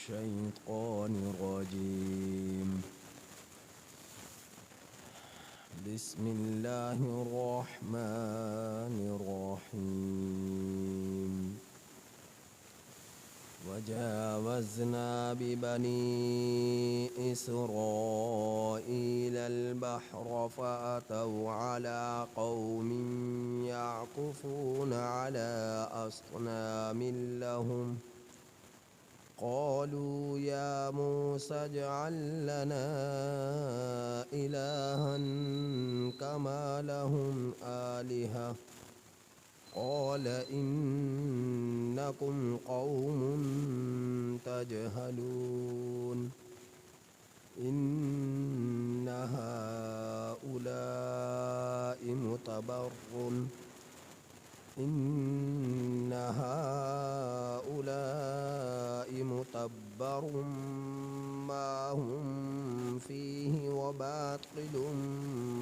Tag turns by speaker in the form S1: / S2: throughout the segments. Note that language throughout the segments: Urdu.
S1: الشيطان الرجيم. بسم الله الرحمن الرحيم. وجاوزنا ببني إسرائيل البحر فأتوا على قوم يعكفون على أصنام لهم قالوا يا موسى اجعل لنا إلها كما لهم آلهة قال إنكم قوم تجهلون إن هؤلاء متبر ما هم فيه وباطل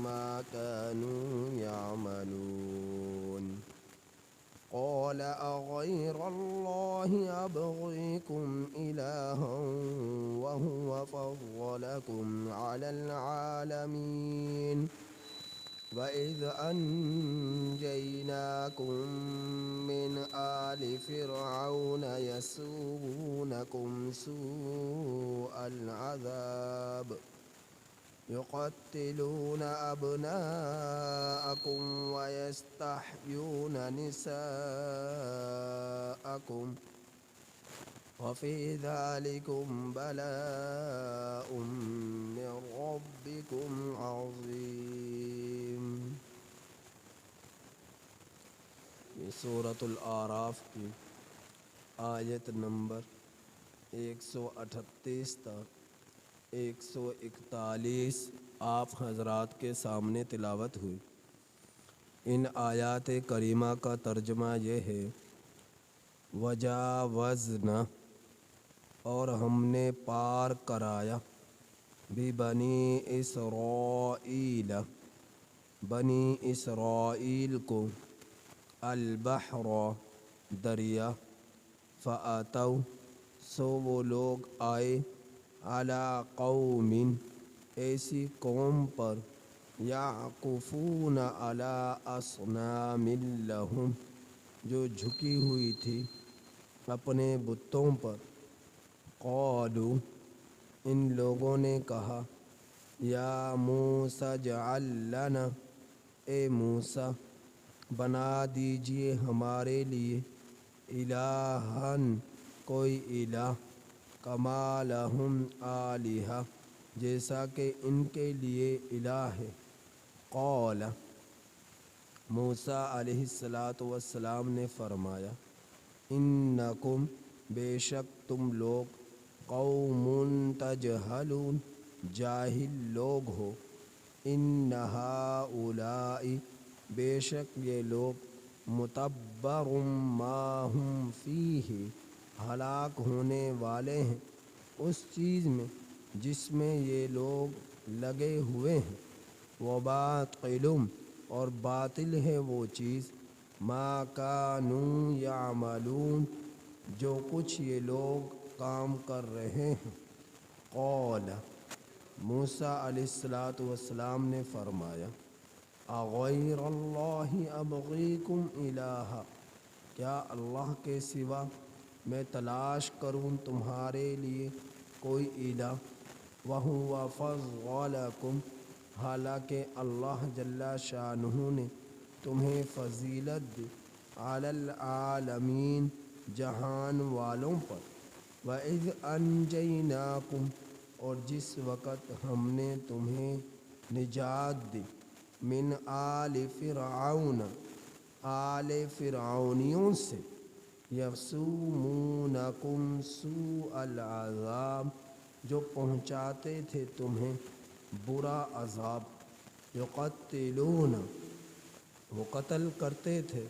S1: ما كانوا يعملون قال أغير الله أبغيكم إلها وهو فضلكم على العالمين وإذ أنجيناكم من آل فرعون يسومونكم سوء العذاب يقتلون أبناءكم ويستحيون نساءكم وفي ذلكم بلاء من ربكم عظيم. یہ سورۃ الاعراف کی آیت نمبر 138 تا 141 آپ حضرات کے سامنے تلاوت ہوئی. ان آیات کریمہ کا ترجمہ یہ ہے وجاوزنا اور ہم نے پار کرایا بنی اسرائیل بنی اسرائیل کو البحر دریا فاتوا سو وہ لوگ آئے علی قوم ایسی قوم پر یعکفون علی اصنام لہم جو جھکی ہوئی تھی اپنے بتوں پر. قالوا ان لوگوں نے کہا یا موسیٰ اجعل لنا اے موسیٰ بنا دیجئے ہمارے لیے الہًا کوئی الہ کما لہم آلہہ جیسا کہ ان کے لیے الہ ہے. قال موسیٰ علیہ السلام نے فرمایا انکم بے شک تم لوگ قوم تجہلون جاہل لوگ ہو. ان ہؤلاء بے شک یہ لوگ متبر ما ہم فیہ ہلاک ہونے والے ہیں اس چیز میں جس میں یہ لوگ لگے ہوئے ہیں. وباطل اور باطل ہے وہ چیز ما کانوا یعملون جو کچھ یہ لوگ کام کر رہے ہیں. قال موسیٰ علیہ السلام نے فرمایا اغیر اللہ ابغیکم الہا کیا اللہ کے سوا میں تلاش کروں تمہارے لیے کوئی الہ وہو فضلکم حالانکہ اللہ جل شانہ نے تمہیں فضیلت دی علی العالمین جہان والوں پر. وَإِذْ أَنْجَيْنَاكُمْ اور جس وقت ہم نے تمہیں نجات دی من آل فرعون آل فرعونیوں سے یسومونکم سوء العذاب جو پہنچاتے تھے تمہیں برا عذاب. یقتلون وہ قتل کرتے تھے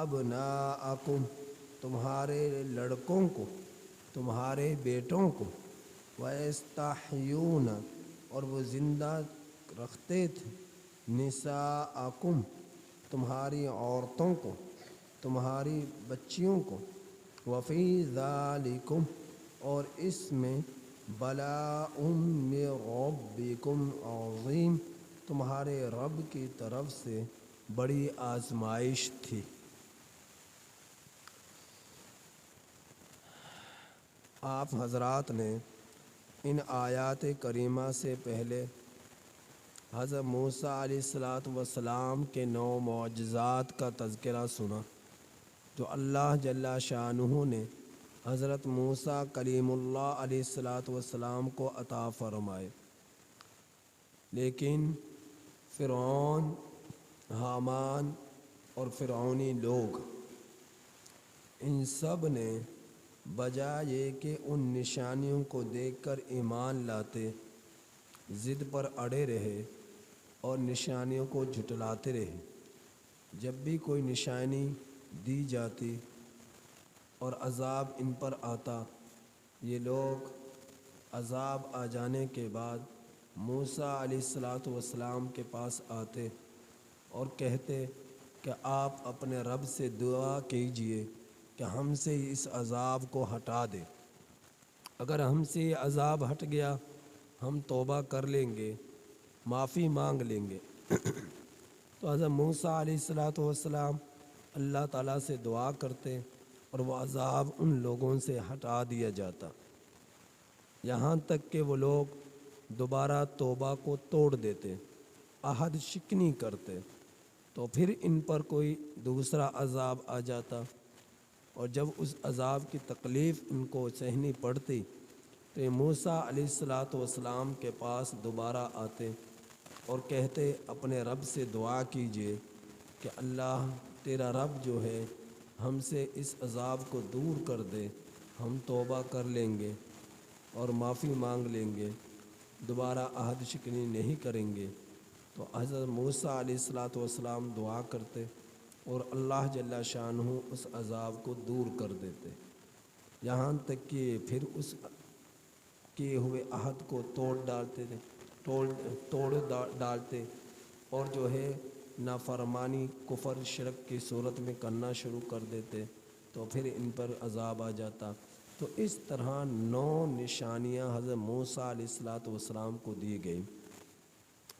S1: ابناءکم تمہارے لڑکوں کو تمہارے بیٹوں کو وَيَسْتَحْيُونَ اور وہ زندہ رکھتے تھے نساءکم تمہاری عورتوں کو تمہاری بچیوں کو. وفی ذالکم اور اس میں بلاء من ربکم عظیم، تمہارے رب کی طرف سے بڑی آزمائش تھی۔ آپ حضرات نے ان آیات کریمہ سے پہلے حضرت موسیٰ علیہ السلام کے 9 معجزات کا تذکرہ سنا، جو اللہ جل شانہ نے حضرت موسیٰ کلیم اللہ علیہ السلام کو عطا فرمائے۔ لیکن فرعون، حامان اور فرعونی لوگ، ان سب نے بجائے یہ کہ ان نشانیوں کو دیکھ کر ایمان لاتے، ضد پر اڑے رہے اور نشانیوں کو جھٹلاتے رہے۔ جب بھی کوئی نشانی دی جاتی اور عذاب ان پر آتا، یہ لوگ عذاب آ جانے کے بعد موسیٰ علیہ السلام کے پاس آتے اور کہتے کہ آپ اپنے رب سے دعا کیجئے کہ ہم سے اس عذاب کو ہٹا دے۔ اگر ہم سے یہ عذاب ہٹ گیا ہم توبہ کر لیں گے، معافی مانگ لیں گے۔ تو حضرت موسیٰ علیہ السلام اللہ تعالیٰ سے دعا کرتے اور وہ عذاب ان لوگوں سے ہٹا دیا جاتا، یہاں تک کہ وہ لوگ دوبارہ توبہ کو توڑ دیتے، عہد شکنی کرتے، تو پھر ان پر کوئی دوسرا عذاب آ جاتا، اور جب اس عذاب کی تکلیف ان کو سہنی پڑتی تو یہ موسیٰ علیہ السلام کے پاس دوبارہ آتے اور کہتے اپنے رب سے دعا کیجئے کہ اللہ تیرا رب جو ہے ہم سے اس عذاب کو دور کر دے، ہم توبہ کر لیں گے اور معافی مانگ لیں گے، دوبارہ عہد شکنی نہیں کریں گے۔ تو حضرت موسیٰ علیہ السلام دعا کرتے اور اللہ جل شانہ اس عذاب کو دور کر دیتے، یہاں تک کہ پھر اس کیے ہوئے عہد کو توڑ ڈالتے اور جو ہے نافرمانی، کفر، شرک کی صورت میں کرنا شروع کر دیتے، تو پھر ان پر عذاب آ جاتا۔ تو اس طرح 9 نشانیاں حضرت موسیٰ علیہ السلام کو دی گئیں۔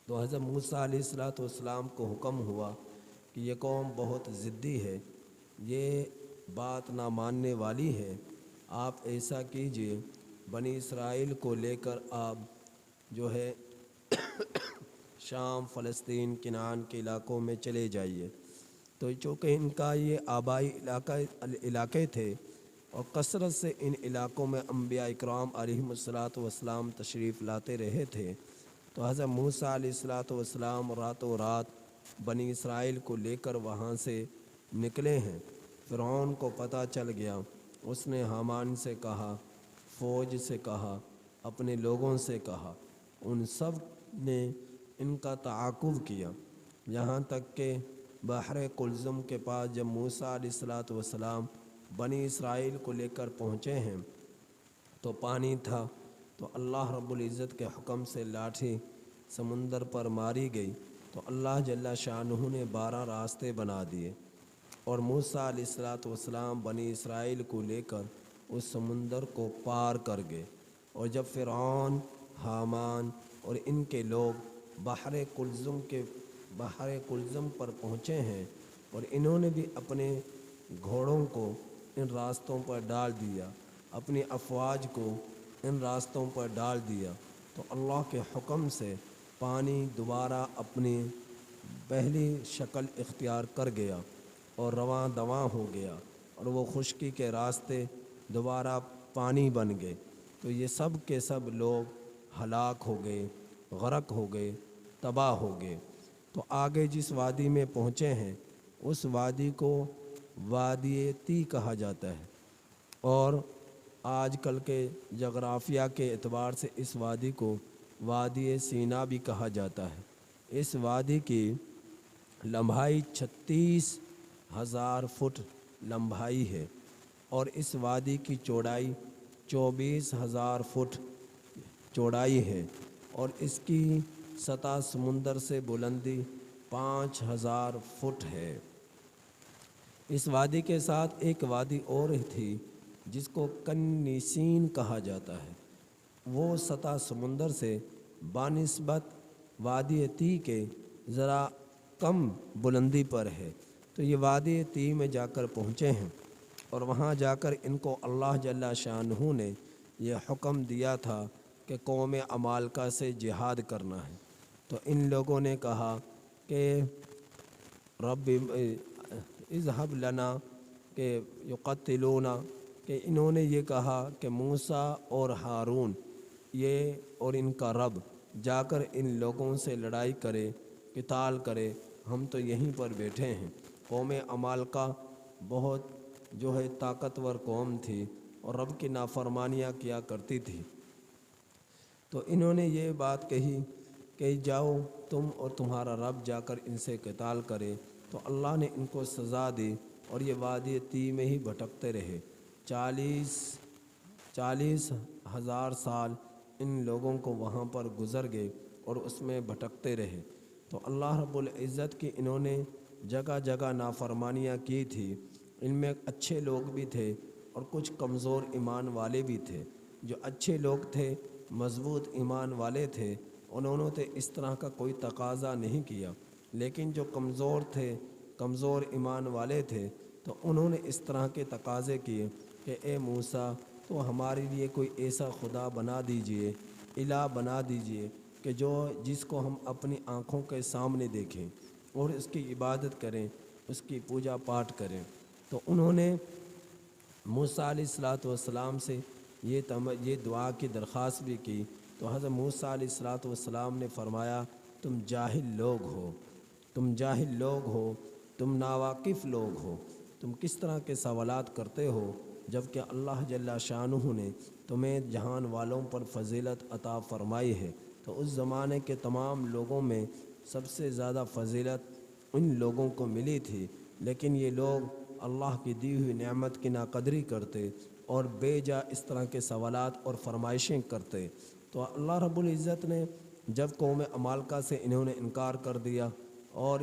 S1: تو حضرت موسیٰ علیہ السلام کو حکم ہوا کہ یہ قوم بہت ضدی ہے، یہ بات نہ ماننے والی ہے، آپ ایسا کیجئے بنی اسرائیل کو لے کر آپ جو ہے شام، فلسطین، کنعان کے علاقوں میں چلے جائیے۔ تو چونکہ ان کا یہ آبائی علاقے تھے اور کثرت سے ان علاقوں میں انبیاء اکرام علیہم السلام تشریف لاتے رہے تھے، تو حضرت موسیٰ علیہ السلام راتوں رات بنی اسرائیل کو لے کر وہاں سے نکلے ہیں۔ فرعون کو پتہ چل گیا، اس نے حامان سے کہا، فوج سے کہا، اپنے لوگوں سے کہا، ان سب نے ان کا تعاقب کیا، یہاں تک کہ بحر قلزم کے پاس جب موسیٰ علیہ السلام بنی اسرائیل کو لے کر پہنچے ہیں تو پانی تھا، تو اللہ رب العزت کے حکم سے لاٹھی سمندر پر ماری گئی، تو اللہ جل شانہ نے 12 راستے بنا دیے اور موسیٰ علیہ السلام بنی اسرائیل کو لے کر اس سمندر کو پار کر گئے۔ اور جب فرعون، حامان اور ان کے لوگ بحر قلزم پر پہنچے ہیں اور انہوں نے بھی اپنے گھوڑوں کو ان راستوں پر ڈال دیا، اپنی افواج کو ان راستوں پر ڈال دیا، تو اللہ کے حکم سے پانی دوبارہ اپنی پہلی شکل اختیار کر گیا اور رواں دواں ہو گیا، اور وہ خشکی کے راستے دوبارہ پانی بن گئے، تو یہ سب کے سب لوگ ہلاک ہو گئے، غرق ہو گئے، تباہ ہو گئے۔ تو آگے جس وادی میں پہنچے ہیں اس وادی کو وادی تی کہا جاتا ہے، اور آج کل کے جغرافیہ کے اعتبار سے اس وادی کو وادی سینا بھی کہا جاتا ہے۔ اس وادی کی لمبائی 36,000 فٹ لمبائی ہے اور اس وادی کی چوڑائی 24,000 فٹ چوڑائی ہے، اور اس کی سطح سمندر سے بلندی 5,000 فٹ ہے۔ اس وادی کے ساتھ ایک وادی اور تھی جس کو کنیسین کہا جاتا ہے، وہ سطح سمندر سے بانسبت وادی تی کے ذرا کم بلندی پر ہے۔ تو یہ وادی تی میں جا کر پہنچے ہیں، اور وہاں جا کر ان کو اللہ جل شانہ نے یہ حکم دیا تھا کہ قوم عمالقہ سے جہاد کرنا ہے۔ تو ان لوگوں نے کہا کہ رب اذهب لنا کہ یقتلونا، کہ انہوں نے یہ کہا کہ موسیٰ اور ہارون یہ اور ان کا رب جا کر ان لوگوں سے لڑائی کرے، قتال کرے، ہم تو یہیں پر بیٹھے ہیں۔ قوم عمالقہ بہت جو ہے طاقتور قوم تھی اور رب کی نافرمانیاں کیا کرتی تھی۔ تو انہوں نے یہ بات کہی کہ جاؤ تم اور تمہارا رب جا کر ان سے قتال کرے۔ تو اللہ نے ان کو سزا دی اور یہ وادی تی میں ہی بھٹکتے رہے۔ 40,000 سال ان لوگوں کو وہاں پر گزر گئے اور اس میں بھٹکتے رہے۔ تو اللہ رب العزت کی انہوں نے جگہ جگہ نافرمانیاں کی تھی۔ ان میں اچھے لوگ بھی تھے اور کچھ کمزور ایمان والے بھی تھے۔ جو اچھے لوگ تھے، مضبوط ایمان والے تھے، انہوں نے اس طرح کا کوئی تقاضا نہیں کیا، لیکن جو کمزور تھے، کمزور ایمان والے تھے، تو انہوں نے اس طرح کے تقاضے کیے کہ اے موسیٰ، تو ہمارے لیے کوئی ایسا خدا بنا دیجئے، الہ بنا دیجئے کہ جس کو ہم اپنی آنکھوں کے سامنے دیکھیں اور اس کی عبادت کریں، اس کی پوجا پاٹ کریں۔ تو انہوں نے موسیٰ علیہ السلام سے یہ دعا کی درخواست بھی کی۔ تو حضرت موسیٰ علیہ السلام نے فرمایا، تم جاہل لوگ ہو، تم جاہل لوگ ہو، تم ناواقف لوگ ہو، تم کس طرح کے سوالات کرتے ہو جبکہ اللہ جل شانہ نے تمہیں جہان والوں پر فضیلت عطا فرمائی ہے۔ تو اس زمانے کے تمام لوگوں میں سب سے زیادہ فضیلت ان لوگوں کو ملی تھی، لیکن یہ لوگ اللہ کی دی ہوئی نعمت کی ناقدری کرتے اور بے جا اس طرح کے سوالات اور فرمائشیں کرتے۔ تو اللہ رب العزت نے جب قوم عمالقہ سے انہوں نے انکار کر دیا اور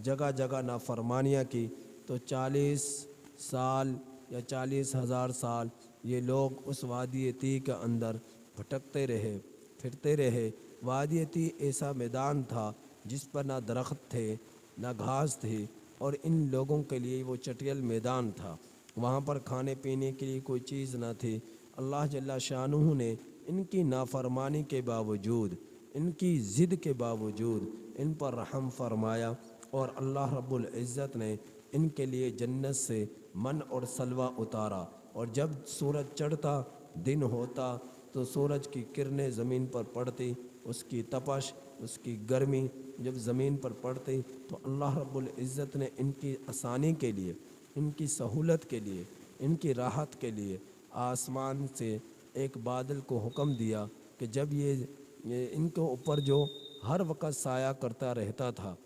S1: جگہ جگہ نافرمانیاں کی، تو 40 سال یا 40,000 سال یہ لوگ اس وادی تی کے اندر بھٹکتے رہے، پھرتے رہے۔ وادی تی ایسا میدان تھا جس پر نہ درخت تھے، نہ گھاس تھی، اور ان لوگوں کے لیے وہ چٹیل میدان تھا۔ وہاں پر کھانے پینے کے لیے کوئی چیز نہ تھی۔ اللہ جل شانہ نے ان کی نافرمانی کے باوجود، ان کی ضد کے باوجود ان پر رحم فرمایا، اور اللہ رب العزت نے ان کے لیے جنت سے من اور سلوہ اتارا۔ اور جب سورج چڑھتا، دن ہوتا، تو سورج کی کرنیں زمین پر پڑتی، اس کی تپش، اس کی گرمی جب زمین پر پڑتی، تو اللہ رب العزت نے ان کی آسانی کے لیے، ان کی سہولت کے لیے، ان کی راحت کے لیے آسمان سے ایک بادل کو حکم دیا کہ جب یہ ان کے اوپر جو ہر وقت سایہ کرتا رہتا تھا،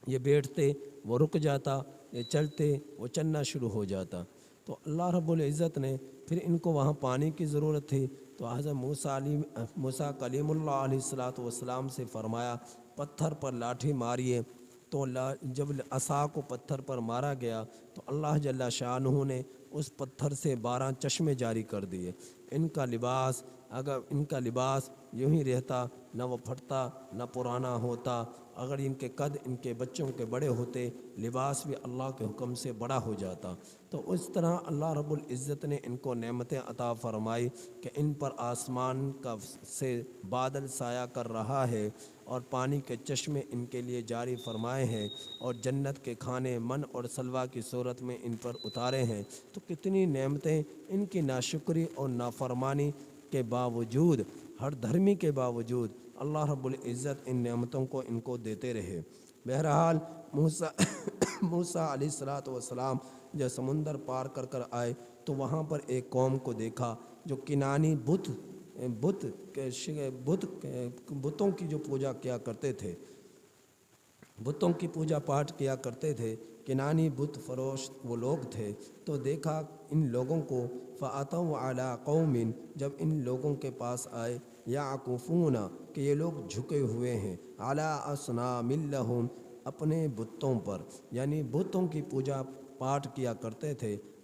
S1: یہ بیٹھتے وہ رک جاتا، یہ چلتے وہ چلنا شروع ہو جاتا۔ تو اللہ رب العزت نے پھر ان کو وہاں پانی کی ضرورت تھی، تو حضرت موسیٰ کلیم اللہ علیہ السلام سے فرمایا، پتھر پر لاٹھی ماریے۔ تو جب عصا کو پتھر پر مارا گیا تو اللہ جل شانہ نے اس پتھر سے 12 چشمے جاری کر دیے۔ ان کا لباس یوں ہی رہتا، نہ وہ پھٹتا نہ پرانا ہوتا۔ اگر ان کے قد ان کے بچوں کے بڑے ہوتے، لباس بھی اللہ کے حکم سے بڑا ہو جاتا۔ تو اس طرح اللہ رب العزت نے ان کو نعمتیں عطا فرمائی کہ ان پر آسمان سے بادل سایہ کر رہا ہے، اور پانی کے چشمے ان کے لیے جاری فرمائے ہیں، اور جنت کے کھانے من اور سلوہ کی صورت میں ان پر اتارے ہیں۔ تو کتنی نعمتیں ان کی ناشکری اور نافرمانی کے باوجود، ہر دھرمی کے باوجود اللہ رب العزت ان نعمتوں کو ان کو دیتے رہے۔ بہرحال موسیٰ علیہ السلام جب سمندر پار کر کر آئے تو وہاں پر ایک قوم کو دیکھا جو کنانی بتوں کی جو پوجا کیا کرتے تھے، بتوں کی پوجا پاٹ کیا کرتے تھے، کنانی بت فروش وہ لوگ تھے۔ تو دیکھا ان لوگوں کو، فَأَتَوْا عَلَىٰ قَوْمٍ، جب ان لوگوں کے پاس آئے، يَعْكُفُونَ کہ یہ لوگ جھکے ہوئے ہیں، عَلَىٰ أَصْنَامٍ لَهُمْ اپنے بتوں پر، یعنی بتوں کی پوجا پاٹ کیا کرتے تھے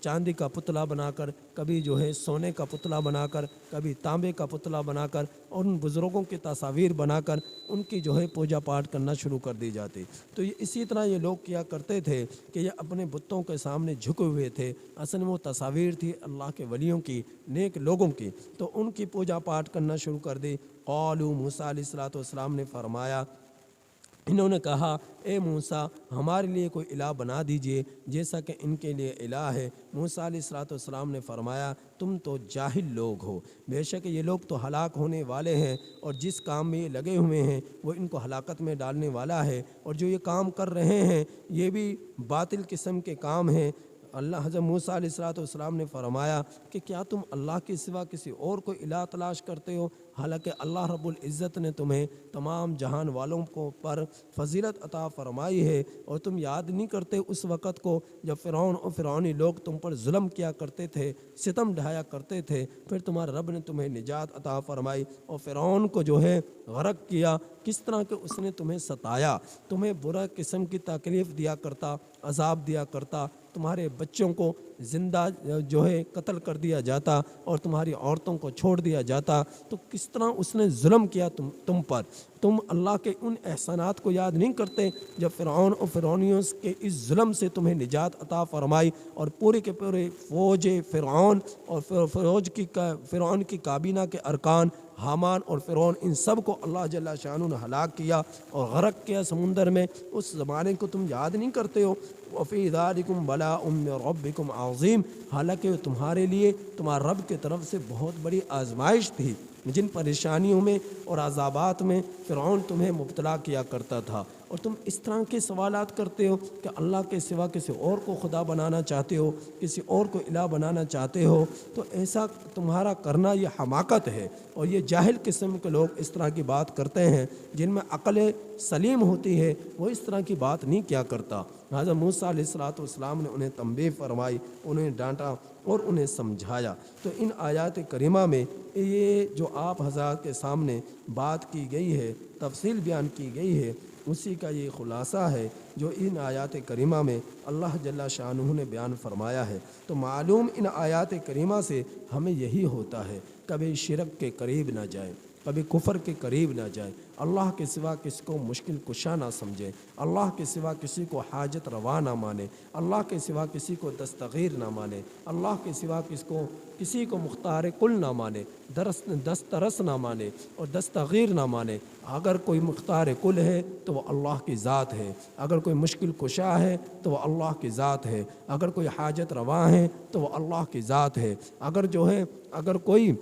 S1: چاندی کا پتلا بنا کر، کبھی جو ہے سونے کا پتلا بنا کر، کبھی تانبے کا پتلا بنا کر، اور ان بزرگوں کی تصاویر بنا کر ان کی جو ہے پوجا پاٹ کرنا شروع کر دی جاتی۔ تو یہ اسی طرح یہ لوگ کیا کرتے تھے کہ یہ اپنے بتوں کے سامنے جھکے ہوئے تھے، اصل میں وہ تصاویر تھی اللہ کے ولیوں کی، نیک لوگوں کی، تو ان کی پوجا پاٹ کرنا شروع کر دی۔ قالوا موسیٰ علیہ السلام نے فرمایا، انہوں نے کہا اے موسیٰ ہمارے لیے کوئی الہ بنا دیجئے جیسا کہ ان کے لیے الہ ہے۔ موسیٰ علیہ السلام نے فرمایا تم تو جاہل لوگ ہو، بے شک یہ لوگ تو ہلاک ہونے والے ہیں، اور جس کام میں یہ لگے ہوئے ہیں وہ ان کو ہلاکت میں ڈالنے والا ہے، اور جو یہ کام کر رہے ہیں یہ بھی باطل قسم کے کام ہیں۔ اللہ حضرت موسیٰ علیہ السلام نے فرمایا کہ کیا تم اللہ کے سوا کسی اور کو الہ تلاش کرتے ہو، حالانکہ اللہ رب العزت نے تمہیں تمام جہان والوں کو پر فضیلت عطا فرمائی ہے، اور تم یاد نہیں کرتے اس وقت کو جب فرعون اور فرعونی لوگ تم پر ظلم کیا کرتے تھے، ستم ڈھایا کرتے تھے، پھر تمہارے رب نے تمہیں نجات عطا فرمائی اور فرعون کو جو ہے غرق کیا، کس طرح کہ اس نے تمہیں ستایا، تمہیں برا قسم کی تکلیف دیا کرتا، عذاب دیا کرتا، تمہارے بچوں کو زندہ جو ہے قتل کر دیا جاتا اور تمہاری عورتوں کو چھوڑ دیا جاتا، تو کس طرح اس نے ظلم کیا تم پر۔ تم اللہ کے ان احسانات کو یاد نہیں کرتے جب فرعون اور فرعونیوں کے اس ظلم سے تمہیں نجات عطا فرمائی، اور پورے کے پورے فوج فرعون اور فرعون کی کابینہ کے ارکان حامان اور فرعون، ان سب کو اللہ جل شانہ نے ہلاک کیا اور غرق کیا سمندر میں۔ اس زمانے کو تم یاد نہیں کرتے ہو۔ وَفِي ذَلِكُمْ بَلَاءٌ مِّن رَبِّكُمْ عَظِيمٌ، حالانکہ تمہارے لیے تمہارے رب کی طرف سے بہت بڑی آزمائش تھی، جن پریشانیوں میں اور عذابات میں فرعون تمہیں مبتلا کیا کرتا تھا، اور تم اس طرح کے سوالات کرتے ہو کہ اللہ کے سوا کسی اور کو خدا بنانا چاہتے ہو، کسی اور کو الہ بنانا چاہتے ہو، تو ایسا تمہارا کرنا یہ حماقت ہے، اور یہ جاہل قسم کے لوگ اس طرح کی بات کرتے ہیں، جن میں عقل سلیم ہوتی ہے وہ اس طرح کی بات نہیں کیا کرتا۔ حضرت موسیٰ علیہ السلام نے انہیں تنبیہ فرمائی، انہیں ڈانٹا اور انہیں سمجھایا۔ تو ان آیات کریمہ میں یہ جو آپ حضرات کے سامنے بات کی گئی ہے، تفصیل بیان کی گئی ہے، اسی کا یہ خلاصہ ہے جو ان آیات کریمہ میں اللہ جل شانہ نے بیان فرمایا ہے۔ تو معلوم ان آیات کریمہ سے ہمیں یہی ہوتا ہے، کبھی شرک کے قریب نہ جائیں، کبھی کفر کے قریب نہ جائیں، اللہ کے سوا کسی کو مشکل کشا نہ سمجھیں، اللہ کے سوا کسی کو حاجت روا نہ مانے، اللہ کے سوا کسی کو دستغیر نہ مانے، اللہ کے سوا کسی کو مختار کل نہ مانے، دسترس نہ مانے اور دستغیر نہ مانے۔ اگر کوئی مختار کل ہے تو وہ اللہ کی ذات ہے، اگر کوئی مشکل کشا ہے تو وہ اللہ کی ذات ہے، اگر کوئی حاجت روا ہے تو وہ اللہ کی ذات ہے، اگر کوئی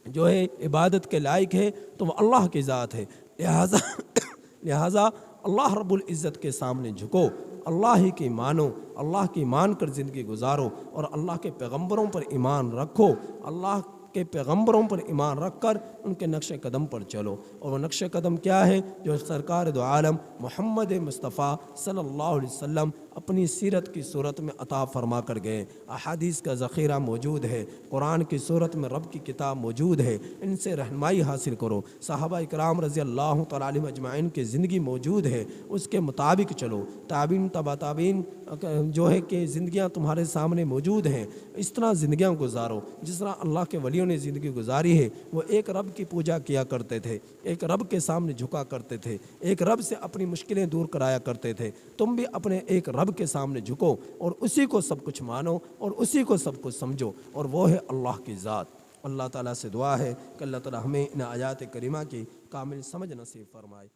S1: جو ہے عبادت کے لائق ہے تو وہ اللہ کی ذات ہے۔ لہٰذا اللہ رب العزت کے سامنے جھکو، اللہ ہی کی مانو، اللہ کی مان کر زندگی گزارو، اور اللہ کے پیغمبروں پر ایمان رکھو، اللہ کے پیغمبروں پر ایمان رکھ کر ان کے نقش قدم پر چلو۔ اور وہ نقش قدم کیا ہے؟ جو سرکار دو عالم محمد مصطفیٰ صلی اللہ علیہ وسلم اپنی سیرت کی صورت میں عطا فرما کر گئے۔ احادیث کا ذخیرہ موجود ہے، قرآن کی صورت میں رب کی کتاب موجود ہے، ان سے رہنمائی حاصل کرو۔ صحابہ اکرام رضی اللہ تعالیٰ عنہم اجمعین کی زندگی موجود ہے، اس کے مطابق چلو۔ تابعین تبع تابعین جو ہے کہ زندگیاں تمہارے سامنے موجود ہیں، اس طرح زندگیاں گزارو جس طرح اللہ کے ولیوں نے زندگی گزاری ہے۔ وہ ایک رب کی پوجا کیا کرتے تھے، ایک رب کے سامنے جھکا کرتے تھے، ایک رب سے اپنی مشکلیں دور کرایا کرتے تھے۔ تم بھی اپنے ایک رب کے سامنے جھکو اور اسی کو سب کچھ مانو اور اسی کو سب کچھ سمجھو، اور وہ ہے اللہ کی ذات۔ اللہ تعالیٰ سے دعا ہے کہ اللہ تعالیٰ ہمیں ان آیات کریمہ کی کامل سمجھ نصیب فرمائے۔